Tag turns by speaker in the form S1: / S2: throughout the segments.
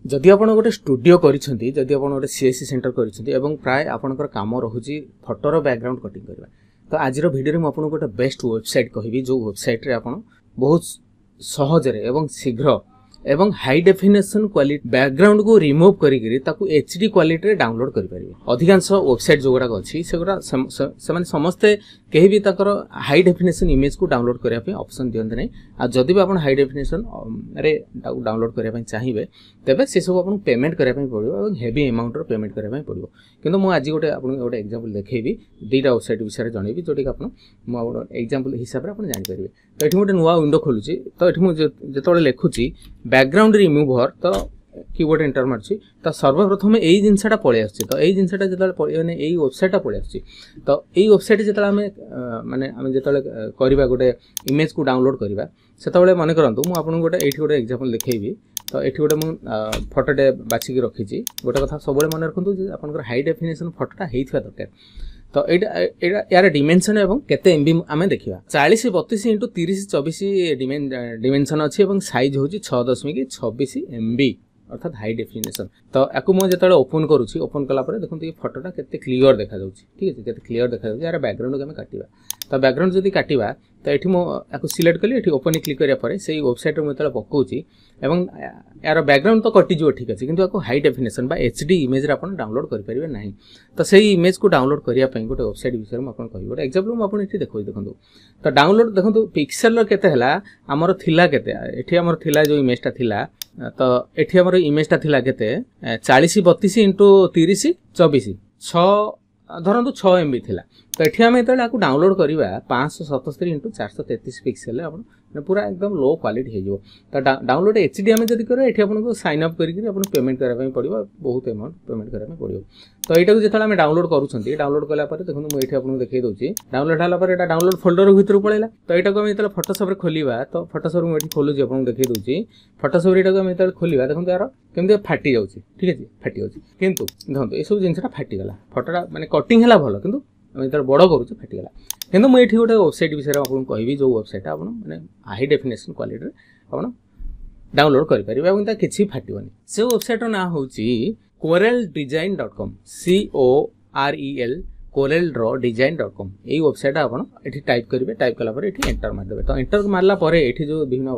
S1: जदि आप गोटे स्टूडियो करिसेंती जदि आप गोटे सीएससी सेंटर करिसेंती एवं प्राय आपनकर काम रहुची फोटोर बैकग्राउंड कटिंग करबा तो आजिर वीडियो में आपन गोटे बेस्ट वेबसाइट कहबी जो वेबसाइट रे आपन बहुत सहज रे एवं शीघ्र एवं हाई डेफिनेशन क्वालिटी बैकग्राउंड को रिमूव करी ताकू एचडी क्वालिटी रे डाउनलोड करि परिबे। अधिकांश वेबसाइट जो गुडा अछि सेगुडा से समस्ते केही भी ताकर हाई डेफिनेशन इमेज को डाउनलोड करिया पे ऑप्शन दियंत नै आ जदि भी आपण हाई डेफिनेशन रे डाउनलोड करिया पे चाहिबे तबे से सब आपण पेमेंट करिया पे पड़िबो एवं हेवी अमाउंट रो पेमेंट करिया पे पड़िबो। किंतु मु आज गोटे आपण गोटे एग्जांपल देखेबी दुईटा वेबसाइट विषय जणेबी जोटी आपण मु आपण एग्जांपल हिसाब रे आपण जानि परिबे। तो एठी गोटे नुवा विंडो खोलुची तो एठी मु जेतोले लेखुची बैकग्राउंड रिमूवर तो कीबोर्ड एंटर मारछि तो सर्वप्रथम एई जिंसटा पळे आछि तो एई जिंसटा जेतले माने एई वेबसाइटटा पळे आछि तो एई वेबसाइट जेतले आमे जेतले करबा गोटे इमेज को डाउनलोड करबा सेतबेले माने करंतु मु आपन गोटे एठी गोटे एग्जांपल देखेबी। तो एठी गोटे मु फोटोटे बाछि के रखिछि गोटे कथा सबले माने रखंतु जे आपनकर हाई डेफिनेशन फोटोटा हेइथवा दरकार। तो एटा यार डिमेंशन एवं केते एमबी आमे देखिबा 40 32 * 30 24 डिमेंशन अछि एवं साइज होछि 6.26 एमबी अर्थात हाई डेफिनेशन। तो याकु मो जेतले ओपन करूछि ओपन कला परे देखंतु ये फोटोटा केते क्लियर देखा जाउछि ठीक अछि केते क्लियर देखा जाउछि। यार बैकग्राउंड को आमे काटिबा तो बैकग्राउंड जदी काटिबा तो एठी मो याकु सिलेक्ट कली एठी ओपन क्लिक करिया परे सेही वेबसाइट रे मो जेतले पकोछि एवं यार बैकग्राउंड तो कटि जो ठीक अछि किंतु याकु हाई डेफिनेशन बा एचडी इमेज रे आपण डाउनलोड करि परिबे नाही। तो सेही इमेज को डाउनलोड करिया पई गोटे वेबसाइट विषय में आपण कहि गोटे एग्जांपल मो आपण एठी देखो देखंतु तो डाउनलोड देखंतु पिक्सेल रो केते हला हमर थिला केते एठी हमर थिला जो इमेज ता थिला तो एठी हमर इमेज ता थिला केते 40 32 * 30 24 6 धरंतु 6 एमबी थिला। तो एठी हम एतले आकु डाउनलोड करबा 577 * 433 पिक्सेल आपण पूरा एकदम लो क्वालिटी हे जो। तो डाउनलोड एचडी हम जदी करे एठी आपन को साइन अप करी आपन पेमेंट करा पई पड़िबो बहुत अमाउंट पेमेंट करा पई पड़िबो। तो एटा को जेतला हम डाउनलोड करूछंती डाउनलोड कला परे देखु मु एठी आपन देखै दोछि डाउनलोड हला परे एटा डाउनलोड फोल्डर भितर पळैला। तो एटा को हम एतले फोटोशॉप रे खोलिबा तो फोटोशॉप मु एठी खोलुछि आपन देखै दोछि फोटोशॉप रे एटा को हम एतले खोलिबा देखु यार केमते फाटी जाउछि ठीक अछि फाटी जाउछि किंतु देखंतु ए सब जिंसटा फाटी गला फोटोटा माने कटिंग हला भलो किंतु हम इधर बड़ करूछु फाटी गला। किंतु मु एठी गोटे वेबसाइट विषय आपन कहबी जो वेबसाइट आपन माने हाई डेफिनेशन क्वालिटी रे आपन डाउनलोड करि परिबे एवं ता किछि फाटिबनी। से वेबसाइट रो ना होछि coreldesign.com COREL coreldesign.com एई वेबसाइट आपन एठी टाइप करिवे टाइप कला परे एठी एंटर मार देबे। तो एंटर मारला परे एठी जो विभिन्न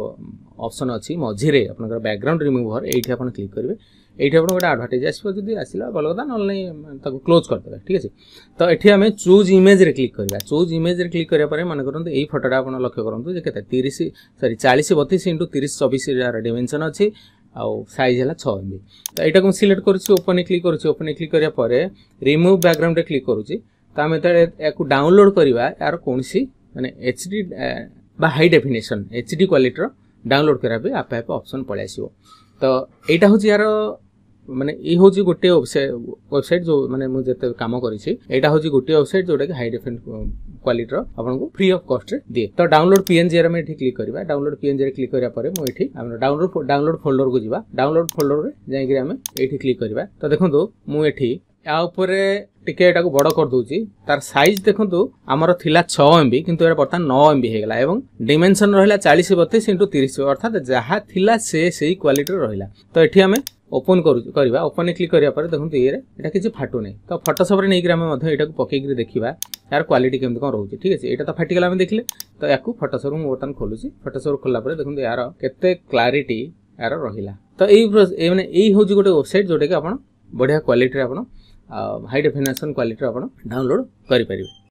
S1: ऑप्शन अछि मझी रे आपनकर बैकग्राउंड रिमूवर एठी आपन क्लिक करिवे एठी आपन गोटे एडवर्टाइज आसीबो जदी आसिला भलो कथा नल्ले ताको क्लोज कर देबे ठीक अछि। तो एठी हमें चूज इमेज रे क्लिक करबा चूज इमेज रे क्लिक करिया परे माने करंतु एई फोटोटा आपन लक्ष्य करंतु जे केते 40 32 * 30 24 यार डिमेंशन अछि आ साइज हला 6 एमबी। तो एटा को सिलेक्ट करूछि ओपन क्लिक करूछि ओपन क्लिक करिया परे रिमूव बैकग्राउंड रे क्लिक करूछि। तो हम एतले याकु डाउनलोड करबा यार कोनसी माने एचडी बा हाई डेफिनेशन एचडी क्वालिटी रो डाउनलोड करा पे आपे आपे ऑप्शन पळे आसीबो। तो एटा होछि यार माने ई होछि गोटे वेबसाइट जो माने मु जते काम करिछि एटा होछि गोटे वेबसाइट जोटा कि हाई डेफिनेशन क्वालिटी रो आपन को फ्री ऑफ कॉस्ट रे दिए। तो डाउनलोड पीएनजी रे हम एठी क्लिक करबा डाउनलोड पीएनजी रे क्लिक करिया परे मु एठी हम डाउनलोड फोल्डर को जिबा डाउनलोड फोल्डर रे जाई कि हम एठी क्लिक करबा। तो देखंतु मु एठी या ऊपर टिके एटा को बड़ कर दोछि तार साइज देखंतु हमर थिला 6 एमबी किंतु एटा बर्तन 9 एमबी हे गेला एवं डिमेंशन रहला 40 32 * 30 अर्थात जहा थिला से सेही क्वालिटी रहला। तो एठी हमें ओपन करबा ओपन क्लिक करिया पर देखंतु ये एटा किछि फाटू नै। तो फोटोशॉप रे नै कि हम मधे एटा को पकै कि देखिबा यार क्वालिटी केमते कोन रहउछि ठीक अछि। एटा तो फाटी गेला हम देखले तो याकू फोटोशॉप रे बटन खोलुछि फोटोशॉप खोलला पर देखंतु यार केते क्लैरिटी यार रहिला। तो एई माने एई होछि गोटे वेबसाइट जोटे कि आपण बढ़िया क्वालिटी रे आपण हाई डेफिनेशन क्वालिटी रे आपण डाउनलोड करि परिबे।